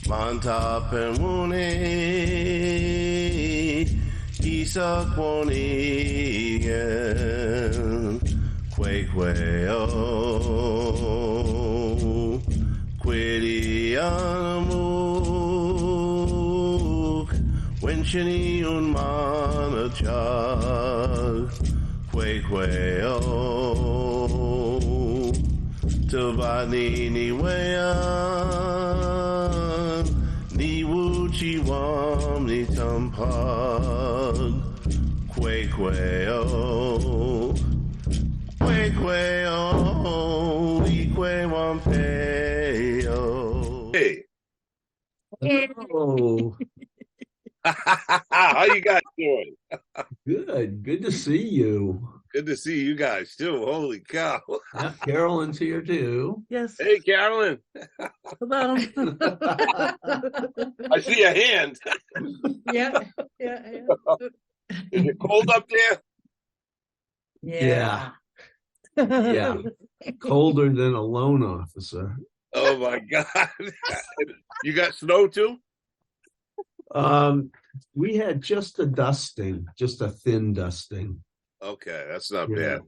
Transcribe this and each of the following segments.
Manta Permune, Isa Quonigan, Quaqueo, Quidianamuk, Winchini un Manachag, Quaqueo, Tavani Niwean, Niwuchi Wam Nitampag, Quaqueo, Quaqueo, Ique Wampeo. Hey. Oh, How you guys doing? good to see you. Good to see you guys too. Holy cow. Yeah, Carolyn's here too. Yes. Hey, Carolyn. Hello. I see a hand. Yeah. Is it cold up there? Yeah. Yeah. Colder than a loan officer. Oh my God. You got snow too? We had just a dusting, just a thin dusting. Okay, that's not Yeah. bad.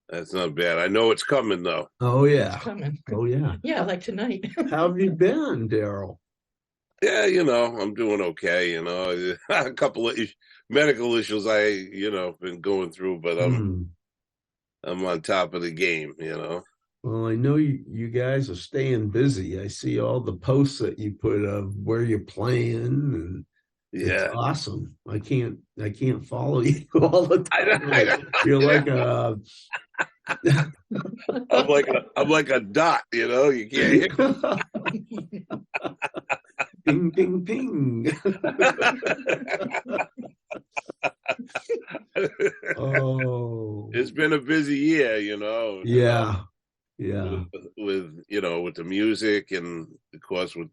That's not bad. I know it's coming though. Oh yeah. It's coming. Oh yeah. Yeah, like tonight. How have you been, Daryl? Yeah, I'm doing okay. A couple of medical issues been going through, but I'm on top of the game. Well, I know you guys are staying busy. I see all the posts that you put of where you're playing, and Yeah, it's awesome. I can't follow you all the time. I know. You're like a I'm like a dot. You can't hit. ping, ping, ping. Oh, It's been a busy year, yeah. with the music and of course with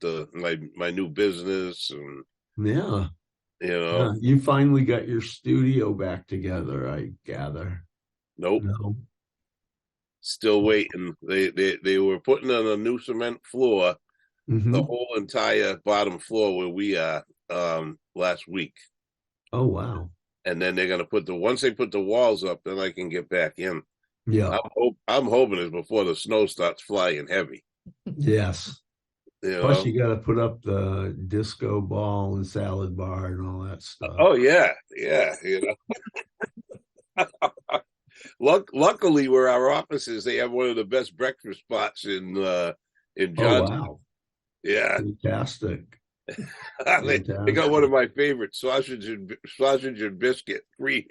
my new business and Yeah. You finally got your studio back together, I gather. Nope, No. still waiting. They were putting on a new cement floor, Mhm. the whole entire bottom floor where we are last week, Oh wow. and then they're gonna once they put the walls up, then I can get back in. Yeah. I'm hoping it's before the snow starts flying heavy. Yes. Plus, you got to put up the disco ball and salad bar and all that stuff. Oh yeah. Luckily, where our office is, they have one of the best breakfast spots in Johnson. Oh wow. Yeah, Fantastic. they got one of my favorite sausage and biscuit greens.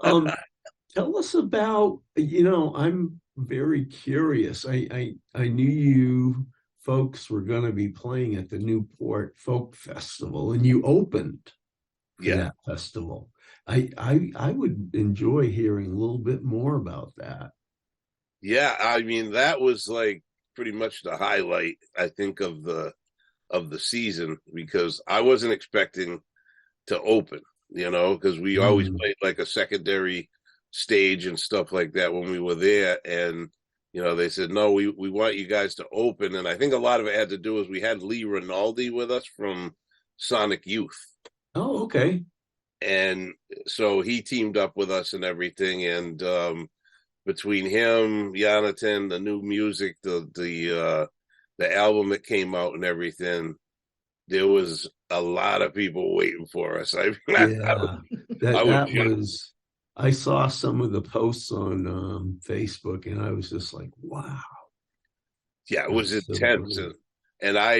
Tell us about, I'm very curious. I knew you folks were going to be playing at the Newport Folk Festival, and you opened for that festival. I would enjoy hearing a little bit more about that. Yeah, I mean that was like pretty much the highlight, I think, of the season, because I wasn't expecting to open, because we always played like a secondary stage and stuff like that when we were there, and they said no, we want you guys to open, and I think a lot of it had to do with we had Lee Rinaldi with us from Sonic Youth. Oh, okay. And so he teamed up with us and everything, and between him, Jonathan, the new music, the album that came out and everything, there was a lot of people waiting for us. I saw some of the posts on Facebook, and I was just like, wow. Yeah, it was intense. And I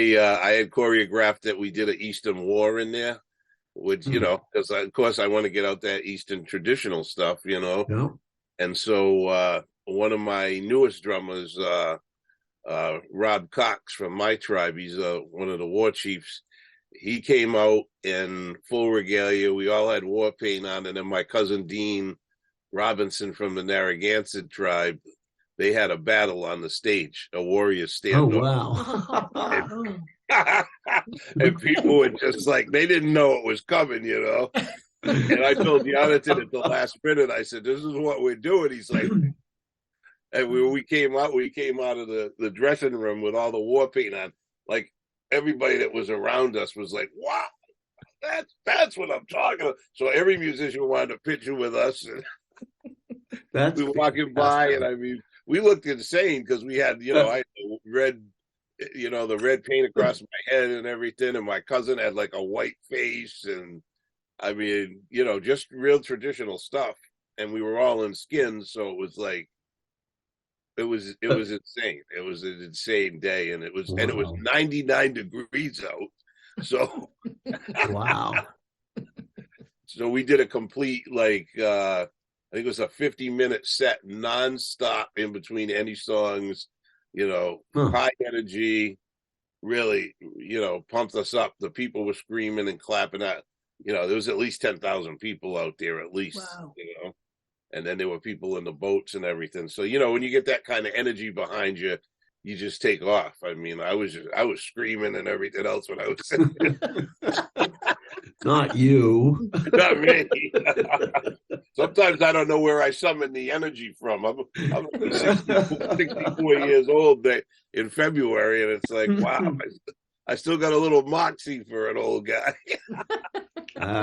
had choreographed that we did an Eastern War in there, which, because of course I want to get out that Eastern traditional stuff, Yeah. And so one of my newest drummers, Rob Cox from my tribe, he's one of the war chiefs. He came out in full regalia. We all had war paint on, and then my cousin Dean Robinson from the Narragansett tribe, they had a battle on the stage, a warrior standoff. Oh wow. And people were just like, they didn't know it was coming, And I told Jonathan at the last minute, I said, this is what we're doing. He's like, And we came out of the dressing room with all the war paint on. Like everybody that was around us was like, wow, that's what I'm talking about. So every musician wanted a picture with us. And we were walking by, and I mean, we looked insane because we had, I had the red paint across my head and everything. And my cousin had like a white face. And I mean, just real traditional stuff. And we were all in skins. So it was like, it was insane. It was an insane day. And it was 99 degrees out. So, wow. So we did a complete, like, I think it was a 50-minute set nonstop in between any songs, high energy, really, pumped us up. The people were screaming and clapping at, there was at least 10,000 people out there at least, Wow. And then there were people in the boats and everything. So, when you get that kind of energy behind you, you just take off. I mean, I was screaming and everything else when I was singing. Not you. Not me. Sometimes I don't know where I summon the energy from. I'm 64 years old in February, and it's like, wow, I still got a little moxie for an old guy.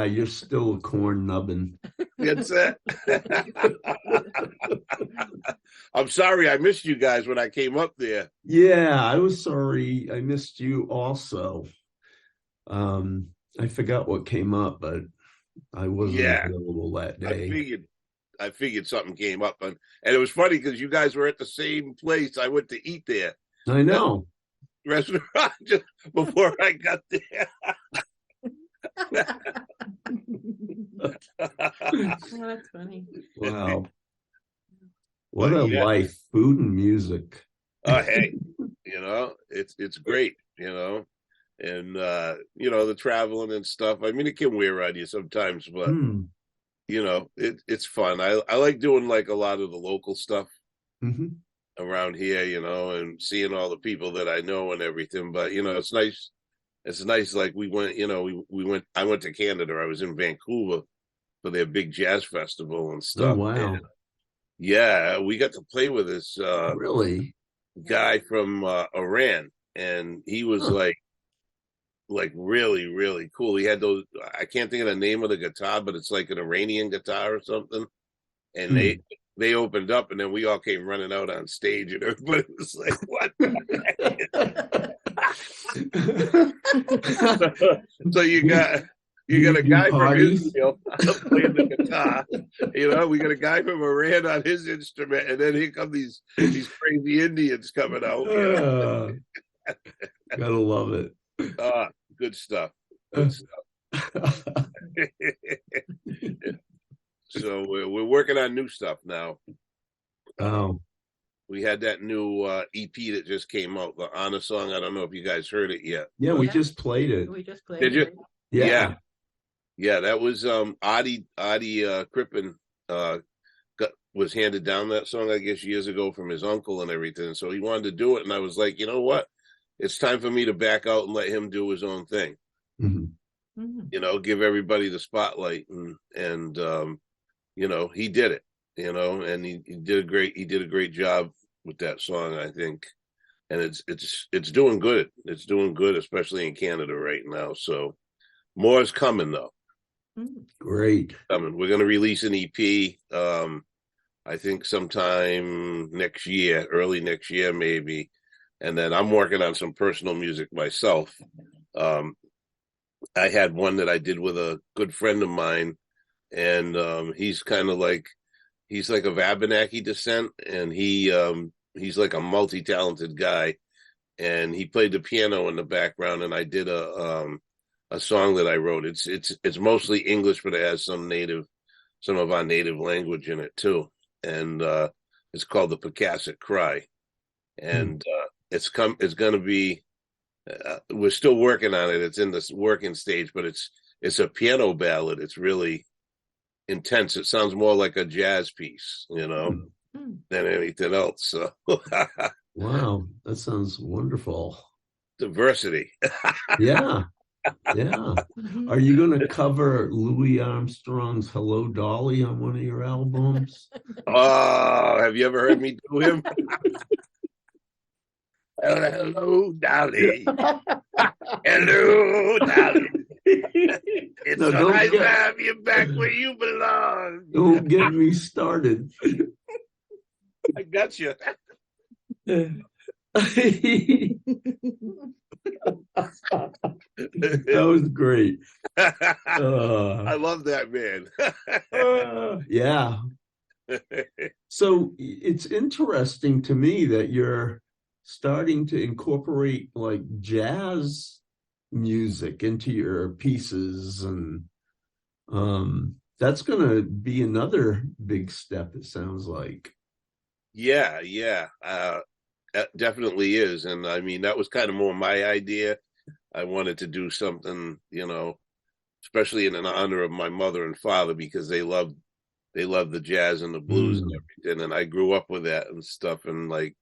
You're still a corn nubbin. That's it. I'm sorry I missed you guys when I came up there. Yeah, I was sorry I missed you also. I forgot what came up, but I wasn't available that day. I figured something came up, and it was funny because you guys were at the same place I went to eat there. I know. Restaurant just before I got there. Oh, that's funny. Wow. What a life, food and music. Oh, hey, it's great, and the traveling and stuff. I mean, it can wear on you sometimes, but it's fun. I like doing like a lot of the local stuff around here, and seeing all the people that I know and everything. But it's nice. It's nice. Like we went, we went. I went to Canada. I was in Vancouver for their big jazz festival and stuff. Oh, wow. And, yeah, we got to play with this really guy from Iran, and he was like really, really cool. He had those, I can't think of the name of the guitar, but it's like an Iranian guitar or something. And they opened up, and then we all came running out on stage, and everybody was like, what the heck? So you got a guy from Israel playing the guitar. We got a guy from Iran on his instrument, and then here come these crazy Indians coming out. Gotta love it. Good stuff. Good stuff. So we're working on new stuff now. Oh. We had that new EP that just came out, the Honor song. I don't know if you guys heard it yet. Yeah, we just played it. We just played Did you? Yeah. Yeah, that was Adi Crippen was handed down that song, I guess, years ago from his uncle and everything. So he wanted to do it, and I was like, you know what? It's time for me to back out and let him do his own thing. Give everybody the spotlight, and he did it. And he did a great job with that song, I think. And it's doing good. It's doing good, especially in Canada right now. So more is coming though. Great. We're going to release an EP. I think sometime next year, early next year, maybe. And then I'm working on some personal music myself. I had one that I did with a good friend of mine, and he's like of Abenaki descent, and he's like a multi-talented guy, and he played the piano in the background, and I did a song that I wrote. It's mostly English, but it has some of our native language in it too, and it's called the Moccasin Cry, and it's going to be. We're still working on it. It's in this working stage, but it's a piano ballad. It's really intense. It sounds more like a jazz piece, than anything else. So, wow, that sounds wonderful. Diversity. Yeah. Yeah. Are you going to cover Louis Armstrong's Hello Dolly on one of your albums? Oh, have you ever heard me do him? Hello, Dolly. Hello, Dolly. It's No, so nice to have you back where you belong. don't get me started. I got you. That was great. I love that man. Yeah. So it's interesting to me that you're starting to incorporate like jazz music into your pieces, and that's going to be another big step, it sounds like. Yeah. It definitely is. And I mean, that was kind of more my idea. I wanted to do something, especially in honor of my mother and father, because they loved the jazz and the blues and everything. And I grew up with that and stuff. And like,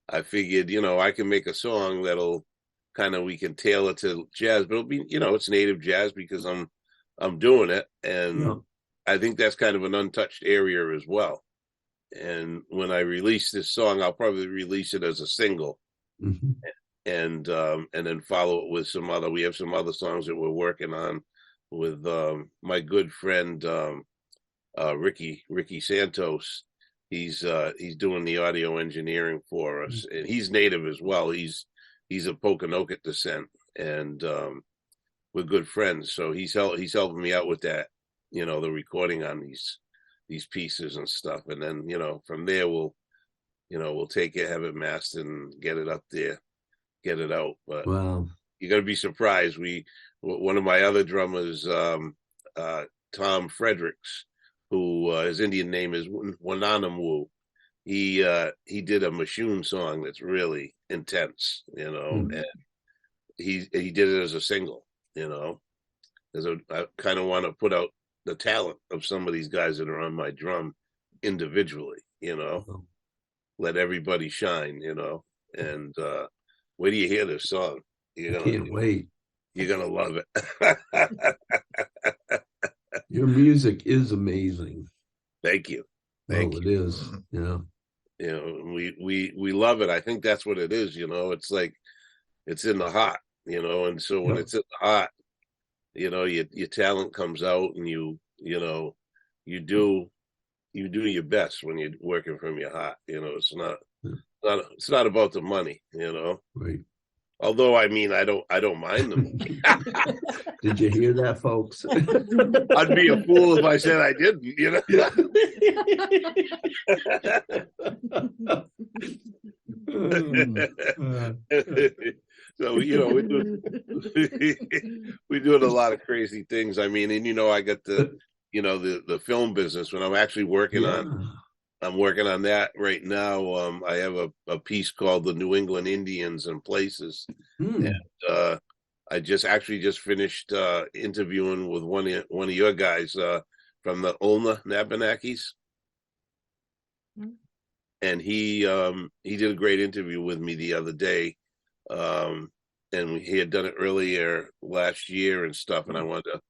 I figured, I can make a song that'll we can tailor to jazz, but it'll be, it's native jazz because I'm doing it. And I think that's kind of an untouched area as well. And when I release this song, I'll probably release it as a single, and then follow it with some other. We have some other songs that we're working on with my good friend Ricky Santos. He's doing the audio engineering for us, and he's native as well. He's of Pokanoket descent, and we're good friends. So he's helping me out with that, the recording on these pieces and stuff. And then, from there we'll take it, have it mastered and get it up there, get it out. But wow, you're going to be surprised. One of my other drummers, Tom Fredericks, who his Indian name is Wananamwu. He did a Mashun song that's really intense, and he did it as a single, because I kind of want to put out the talent of some of these guys that are on my drum individually, let everybody shine, and wait till you hear this song. Can't wait. You're going to love it. Your music is amazing. Thank you. It is. Yeah. We love it. I think that's what it is. It's like, it's in the heart, and so when it's in the heart, your talent comes out, and you do your best when you're working from your heart. It's not about the money, Right. Although, I mean, I don't mind them. Did you hear that, folks? I'd be a fool if I said I didn't, So, we're doing a lot of crazy things. I mean, and I got the film business when I'm actually working on. I'm working on that right now. I have a piece called "The New England Indians and Places," and I just finished interviewing with one of your guys from the Olna Nabanakis, and he did a great interview with me the other day, and he had done it earlier last year and stuff, and I wanted to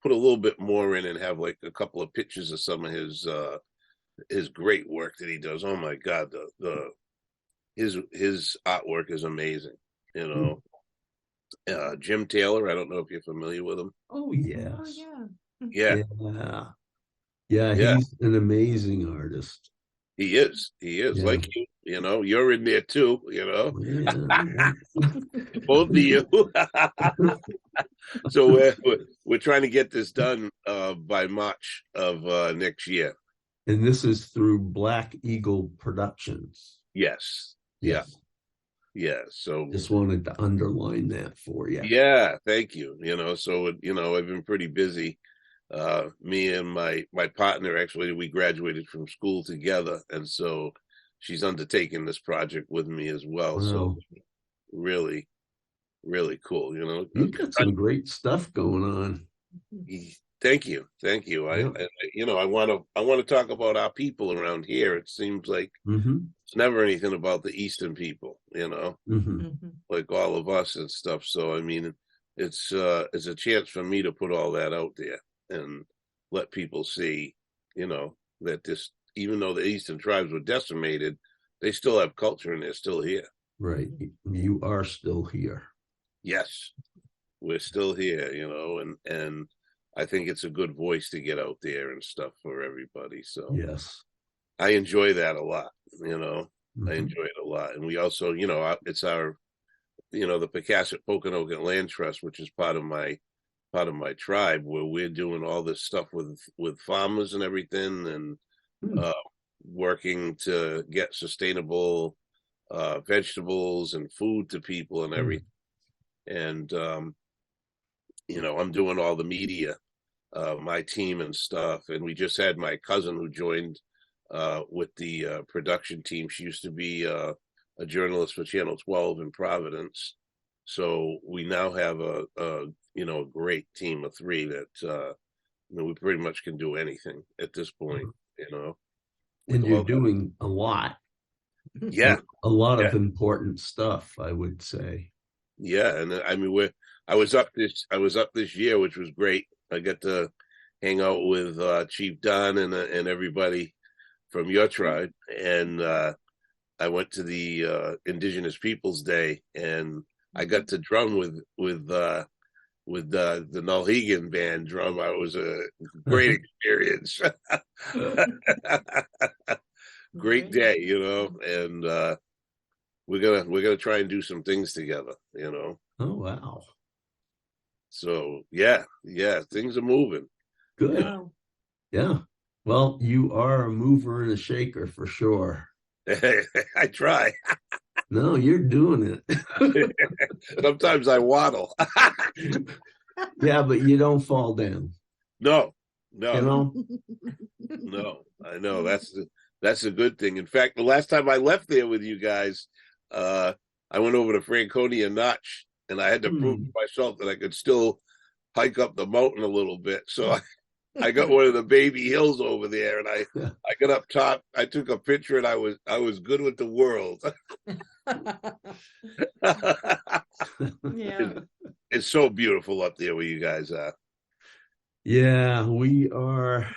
put a little bit more in and have like a couple of pictures of some of his great work that he does. Oh my God, his artwork is amazing. Jim Taylor, I don't know if you're familiar with him. Oh yes. Oh, Yeah. He's an amazing artist. He is like you. You're in there too. Both of you. So we're trying to get this done by March of next year. And this is through Black Eagle Productions. Yes. Yeah. So just wanted to underline that for you. Yeah. Thank you. So, I've been pretty busy. Me and my partner, actually, we graduated from school together. And so she's undertaking this project with me as well. Wow. So really, really cool. You've got some great stuff going on. Thank you. Yeah. I want to talk about our people around here. It seems like it's never anything about the Eastern people, like all of us and stuff. So, I mean, it's a chance for me to put all that out there and let people see, that this, even though the Eastern tribes were decimated, they still have culture and they're still here. Right. You are still here. Yes, we're still here, and I think it's a good voice to get out there and stuff for everybody. So yes, I enjoy that a lot. Mm-hmm. I enjoy it a lot, and we also, it's our, the Pecasset Pokanoket Land Trust, which is part of my tribe, where we're doing all this stuff with farmers and everything, and working to get sustainable vegetables and food to people and everything. And I'm doing all the media, my team and stuff. And we just had my cousin who joined with the production team. She used to be a journalist for Channel 12 in Providence. So we now have a great team of three that we pretty much can do anything at this point. And you're doing a lot. Yeah, a lot of important stuff, I would say. Yeah, and I mean, I was up this year, which was great. I got to hang out with Chief Don and everybody from your tribe, and I went to the Indigenous Peoples Day, and I got to drum with the Nulhegan band drum. It was a great experience. Great day, and we're gonna try and do some things together, Oh wow! So yeah, things are moving. Good. Wow. Yeah. Well, you are a mover and a shaker for sure. I try. No, you're doing it. Sometimes I waddle. Yeah, but you don't fall down. No. No, I know that's a good thing. In fact, the last time I left there with you guys, I went over to Franconia Notch, and I had to prove to myself that I could still hike up the mountain a little bit. So I got one of the baby hills over there, and I got up top. I took a picture, and I was good with the world. Yeah, it's so beautiful up there where you guys are. Yeah, we are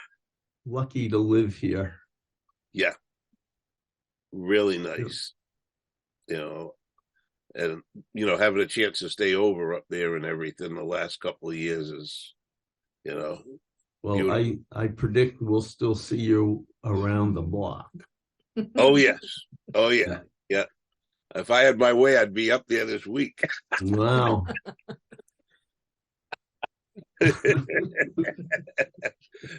lucky to live here. Yeah, really nice. And having a chance to stay over up there and everything the last couple of years is, well, beautiful. I predict we'll still see you around the block. Oh yes. Yeah. If I had my way, I'd be up there this week. Wow.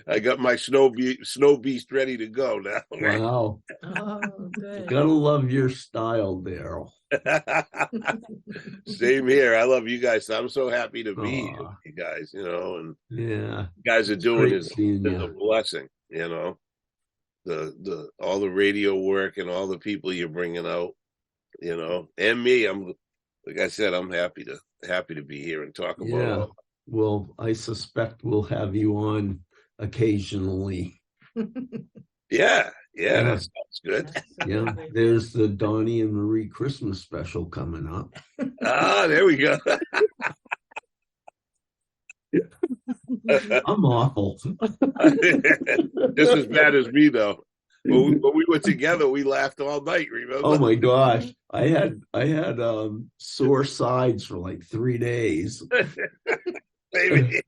I got my snow beast ready to go now. Right? Wow. Oh, good. Gotta love your style, Daryl. Same here. I love you guys. I'm so happy to be here with you guys, and yeah, you guys are doing is a blessing, the all the radio work and all the people you're bringing out, and me. I'm, like I said, I'm happy to be here and talk about all. Well, I suspect we'll have you on occasionally. Yeah, that sounds good. Yeah, there's the Donnie and Marie Christmas special coming up. There we go. I'm awful. Just as bad as me, though. When we were together, we laughed all night. Remember? Oh my gosh, I had sore sides for like 3 days. Maybe.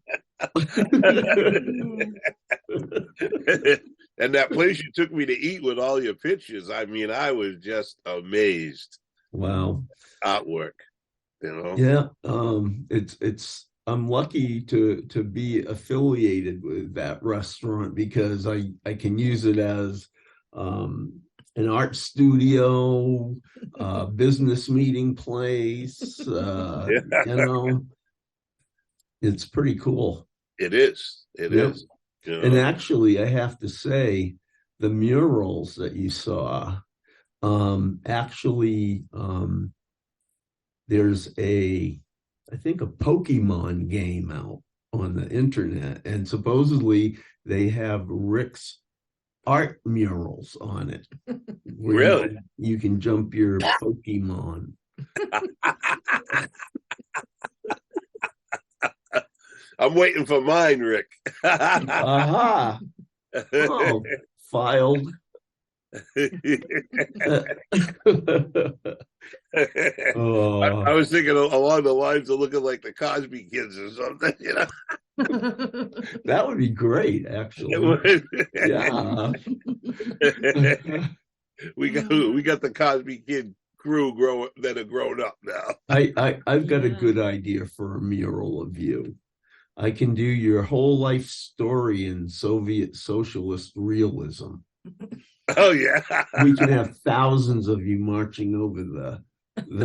And that place you took me to eat with all your pictures, I mean, I was just amazed. Wow. Artwork, Yeah. It's I'm lucky to be affiliated with that restaurant because I can use it as an art studio, business meeting place, it's pretty cool. It is. It is. And actually, I have to say, the murals that you saw, there's I think a Pokemon game out on the internet, and supposedly they have Rick's art murals on it. Really? You can jump your Pokemon. I'm waiting for mine, Rick. Aha. Oh, filed. I Oh, was thinking along the lines of looking like the Cosby Kids or something, you know. that would be great, actually. Yeah. we got the Cosby Kid crew that are grown up now. I've got a Yeah. good idea for a mural of you. I can do your whole life story in Soviet socialist realism. Oh yeah, We can have thousands of you marching over the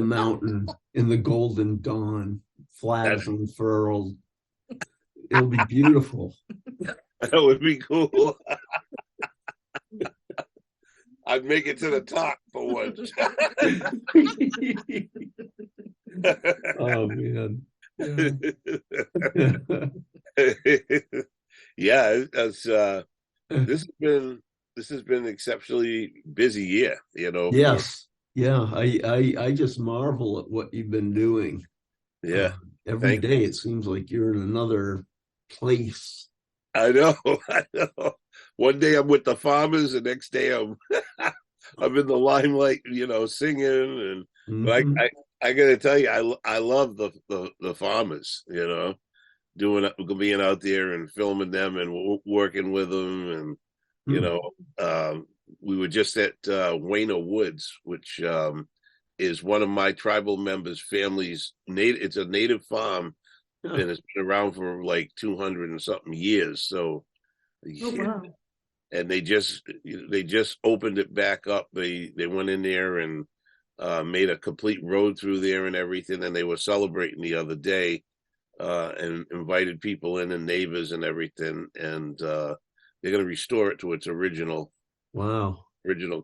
mountain in the golden dawn, flags unfurled. It'll be beautiful. that would be cool. I'd make it to the top for once. Oh man. Yeah, it's this has been an exceptionally busy year, you know. Yes. Yeah. I just marvel at what you've been doing. Yeah. Every Thank day it seems like you're in another place. I know. I know. One day I'm with the farmers, the next day I'm I'm in the limelight, you know, singing, and but Mhm. I got to tell you, I love the farmers, you know, being out there and filming them and working with them, and you know, we were just at Wayno Woods, which is one of my tribal members' families. It's a native farm, Yeah. and it's been around for like 200 and something years. So, Oh, wow. and they just opened it back up. They went in there and made a complete road through there and everything. And they were celebrating the other day and invited people in and neighbors and everything. And they're going to restore it to its original Wow.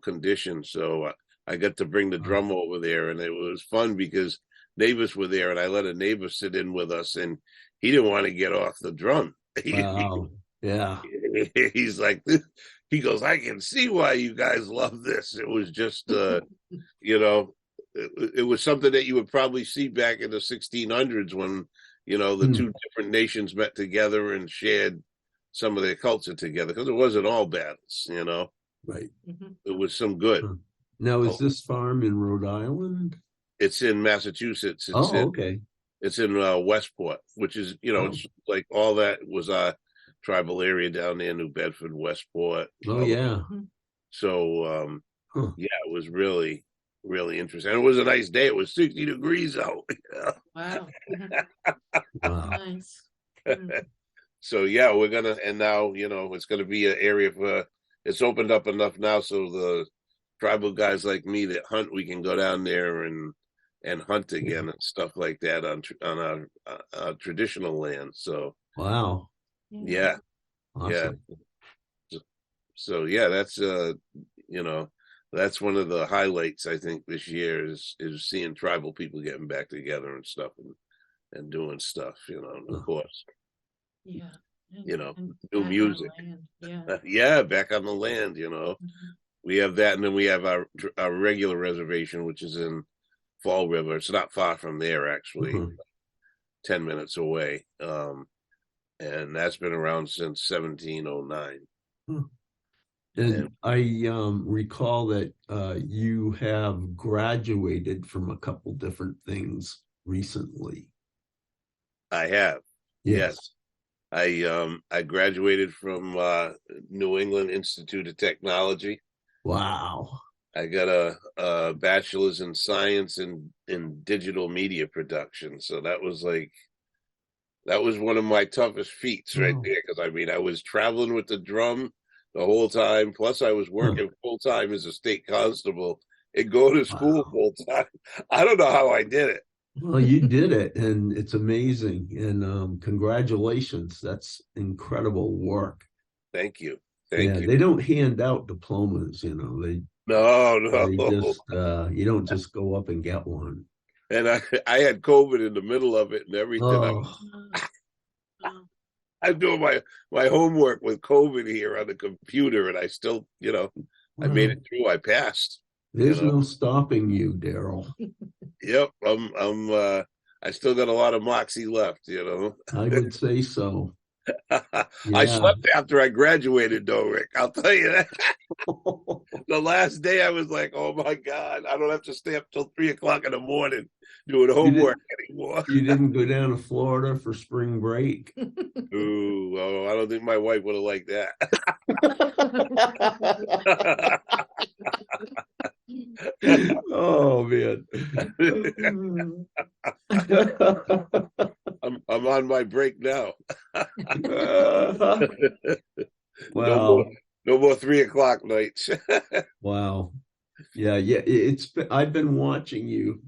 condition. So I got to bring the drum over there, and it was fun because neighbors were there, and I let a neighbor sit in with us, and he didn't want to get off the drum. Wow. Yeah. He's like, he goes, I can see why you guys love this. It was just, you know, it was something that you would probably see back in the 1600s when, you know, the two different nations met together and shared some of their culture together, because it wasn't all battles, you know. Right. It was some good. Now, is this farm in Rhode Island? It's in Massachusetts. Okay. It's in Westport, which is, you know, it's like all that was our tribal area down there, New Bedford, Westport. Oh, yeah. So, yeah, it was really, really interesting. And it was a nice day. It was 60 degrees out. Wow. Wow. Nice. So, yeah, and now, you know, it's going to be an area it's opened up enough now so the tribal guys like me that hunt, we can go down there and hunt again and stuff like that on our traditional land. So Wow. yeah, Awesome. yeah. So yeah, that's you know, that's one of the highlights I think this year is seeing tribal people getting back together and stuff and doing stuff. You know, of course. Yeah. You know, And new back on music. land. Yeah. Yeah, back on the land. You know, we have that, and then we have our regular reservation, which is in Fall River. It's not far from there, actually, 10 minutes away. And that's been around since 1709. And I recall that you have graduated from a couple different things recently. I have. Yes. I graduated from New England Institute of Technology. Wow. I got a bachelor's in science in digital media production. So that was one of my toughest feats right there. Because I mean, I was traveling with the drum the whole time. Plus, I was working full time as a state constable and going to school full time. I don't know how I did it. Well, you did it, and it's amazing. And congratulations. That's incredible work. Thank you. Thank you. They don't hand out diplomas, you know. No. They just you don't just go up and get one. And I had COVID in the middle of it and everything. I'm doing my homework with COVID here on the computer, and I still, you know, I made it through. I passed. There's no stopping you, Daryl. Yep, I still got a lot of moxie left, you know. I would say so. I Yeah. slept after I graduated, though, Rick. I'll tell you that. The last day, I was like, "Oh my God, I don't have to stay up till 3 o'clock in the morning doing homework anymore." You didn't go down to Florida for spring break? Ooh, well, I don't think my wife would have liked that. Oh man. I'm on my break now. Wow. No more 3 o'clock nights. Wow. Yeah. I've been watching you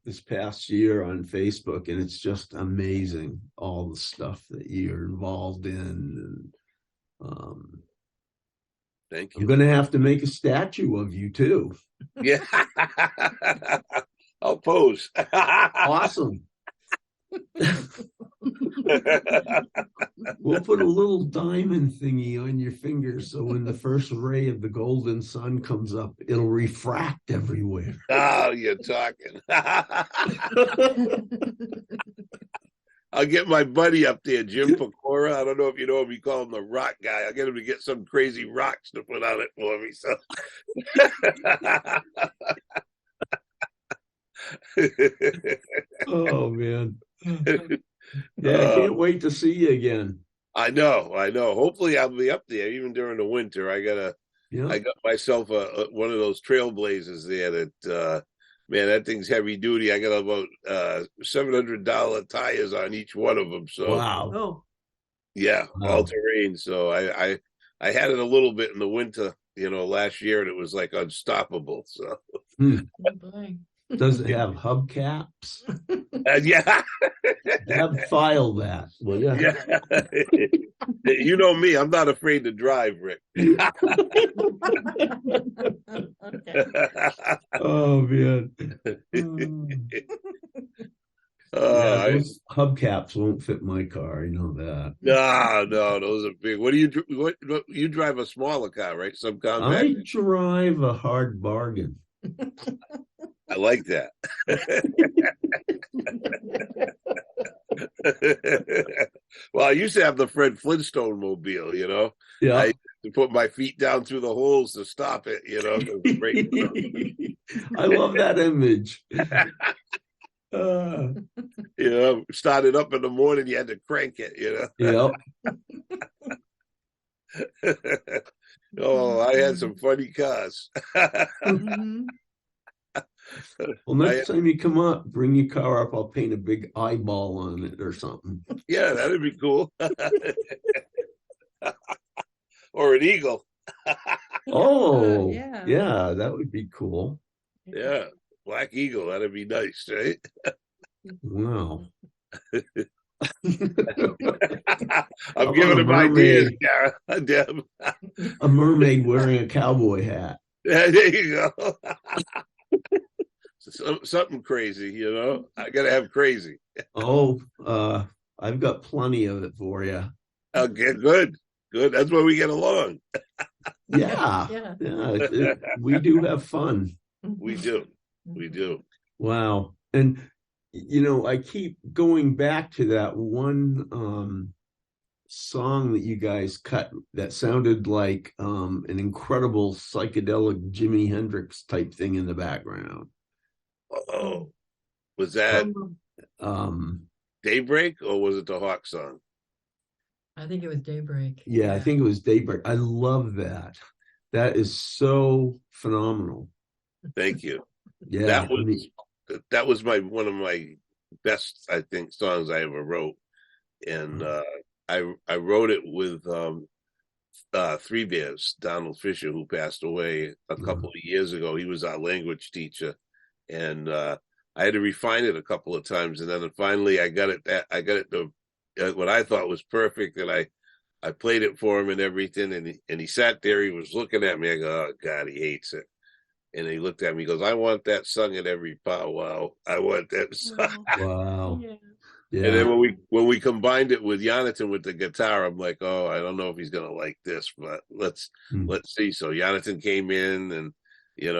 this past year on Facebook, and it's just amazing all the stuff that you're involved in. And Thank I'm you. gonna have to make a statue of you too. Yeah. I'll pose. Awesome. We'll put a little diamond thingy on your finger, so when the first ray of the golden sun comes up, it'll refract everywhere. Oh, you're talking. I'll get my buddy up there, Jim Pecora. I don't know if you know him. We call him the rock guy. I'll get him to get some crazy rocks to put on it for me. So. Oh man. Yeah, I can't wait to see you again. I know. Hopefully I'll be up there even during the winter. I got myself one of those Trailblazers there that man, that thing's heavy duty. I got about $700 tires on each one of them. So wow. Oh, yeah, Wow. all terrain. So I had it a little bit in the winter, last year, and it was like unstoppable. So oh boy. Does it have hubcaps? yeah. File that, will you? Yeah. You know me, I'm not afraid to drive, Rick. Okay. Oh man. Those hubcaps won't fit my car. I know that. No, those are big. What you drive a smaller car, right? Subcompact. I drive a hard bargain. I like that. Well, I used to have the Fred Flintstone mobile, Yeah. I used to put my feet down through the holes to stop it, I love that image. Started up in the morning, you had to crank it, Yep. Oh, I had some funny cars. Mhm. Well, next time you come up, bring your car up. I'll paint a big eyeball on it or something. Yeah, that'd be cool. Or an eagle. Oh, yeah. yeah, that would be cool. Yeah, black eagle. That'd be nice, right? Wow. I'm giving him ideas, Deb. A mermaid wearing a cowboy hat. Yeah, there you go. Something crazy, I gotta have crazy. Oh, I've got plenty of it for you. Okay, good. That's why we get along. Yeah. We do have fun. We do. Wow. And I keep going back to that one song that you guys cut that sounded like an incredible psychedelic Jimi Hendrix type thing in the background. Oh, was that Daybreak or was it the Hawk song? I think it was Daybreak. Yeah, I think it was Daybreak. I love that. That is so phenomenal. Thank you. Yeah, that was one of my best, I think, songs I ever wrote, and I wrote it with Three Bears, Donald Fisher, who passed away a couple of years ago. He was our language teacher, and I had to refine it a couple of times, and then finally I got it to what I thought was perfect, and I played it for him and everything, and he sat there, he was looking at me. I go, oh God, he hates it. And he looked at me, he goes, I want that sung at every powwow. I want that sung. Wow. Yeah. And then when we combined it with Jonathan with the guitar, I'm like, oh, I don't know if he's gonna like this, but let's see. So Jonathan came in, and he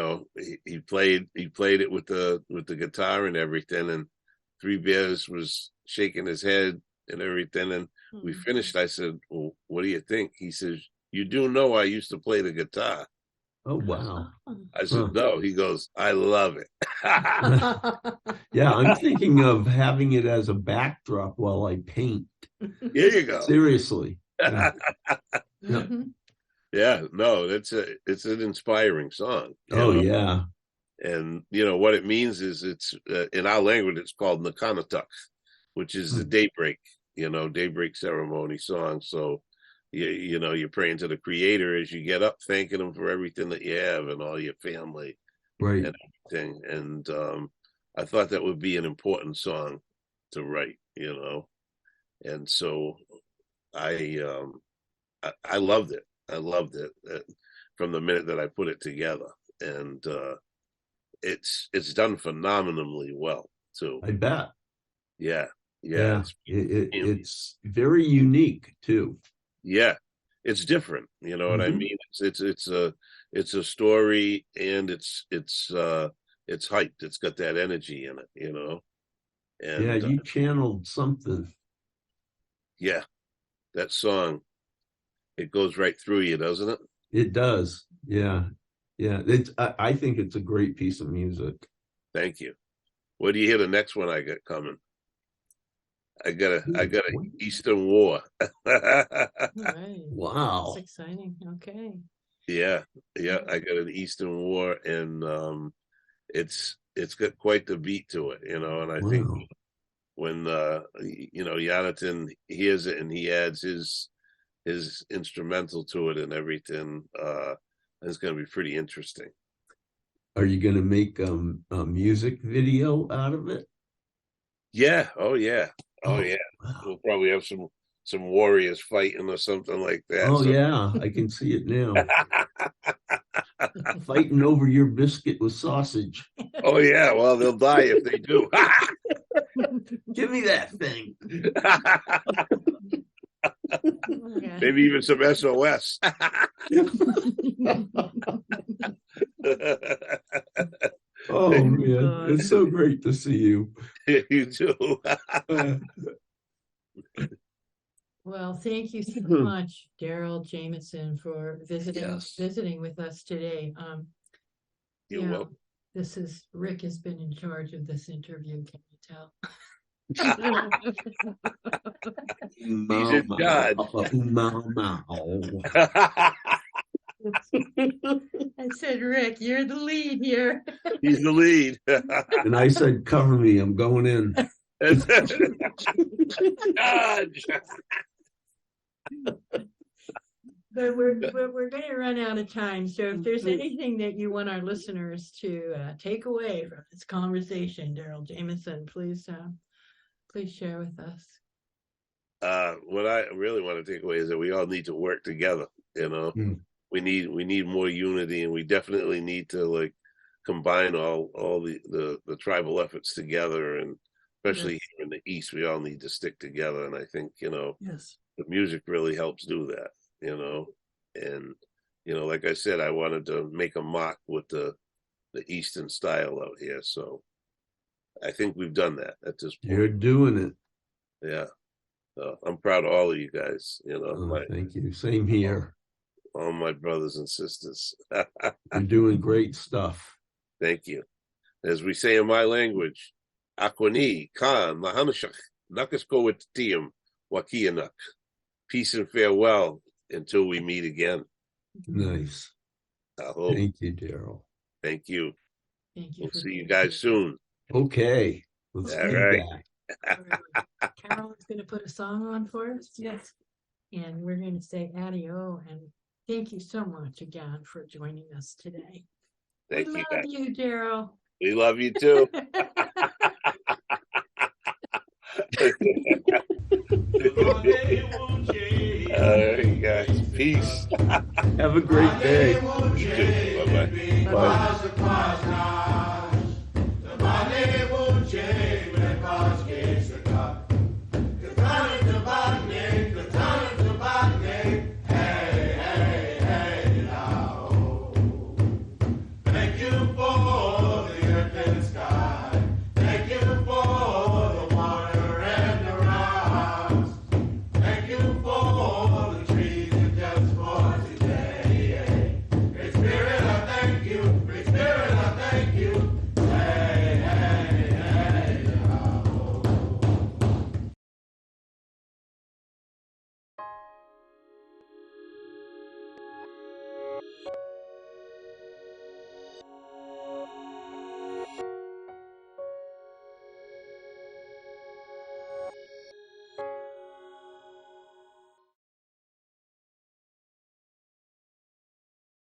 played it with the guitar and everything, and Three Bears was shaking his head and everything. And we finished. I said, well, what do you think? He says, you do know I used to play the guitar. Oh, wow. I said, no. He goes, I love it. Yeah, I'm thinking of having it as a backdrop while I paint. Here you go. Seriously. Yeah. Yeah, no, it's an inspiring song. Oh, yeah. And what it means is it's in our language it's called Nakanatak, which is the daybreak, daybreak ceremony song. So you're praying to the Creator as you get up, thanking him for everything that you have and all your family, right, and everything. And I thought that would be an important song to write, and so I loved it. I loved it from the minute that I put it together, and it's done phenomenally well too. I bet. Yeah. It's very unique too. Yeah, it's different. You know what I mean? It's a story, and it's hyped. It's got that energy in it. And yeah, you channeled something. Yeah, that song, it goes right through you, doesn't it? It does. Yeah. I think it's a great piece of music. Thank you. What do you hear the next one I got coming? I got an Eastern War. Right. Wow. That's exciting. Okay. Yeah. I got an Eastern War, and it's got quite the beat to it, and I think when Jonathan hears it and he adds his instrumental to it and everything, it's going to be pretty interesting. Are you going to make a music video out of it? Yeah. Oh yeah. Wow. We'll probably have some warriors fighting or something like that. Oh, yeah, I can see it now. Fighting over your biscuit with sausage. Oh yeah, well they'll die if they do. Give me that thing. Maybe even some SOS. Oh man, it's so great to see you. You too. Well, thank you so much, Daryl Jamieson, for visiting with us today. You're welcome. Rick has been in charge of this interview, can you tell? He's in charge. I said, Rick, you're the lead here. He's the lead. And I said, cover me, I'm going in. But we're going to run out of time. So if there's anything that you want our listeners to take away from this conversation, Daryl Jamieson, please share with us. What I really want to take away is that we all need to work together. We need more unity, and we definitely need to combine all the tribal efforts together, and especially here in the East, we all need to stick together. And I think the music really helps do that. And like I said, I wanted to make a mark with the Eastern style out here. So I think we've done that at this point. You're doing it. Yeah. So I'm proud of all of you guys. Thank you. Same here. All my brothers and sisters. You're doing great stuff. Thank you. As we say in my language, Aquani, Khan, Lahanashak, Nakaskowatium, Wakianak. Peace and farewell until we meet again. Nice. Thank you, Daryl. Thank you. Thank you. We'll see you guys soon. Okay. Let's do that. Carol's going to put a song on for us. Yes. And we're going to say adio, and thank you so much again for joining us today. We love you, Daryl. We love you too. All right, guys. Peace. Have a great day. You too. Bye-bye. Bye.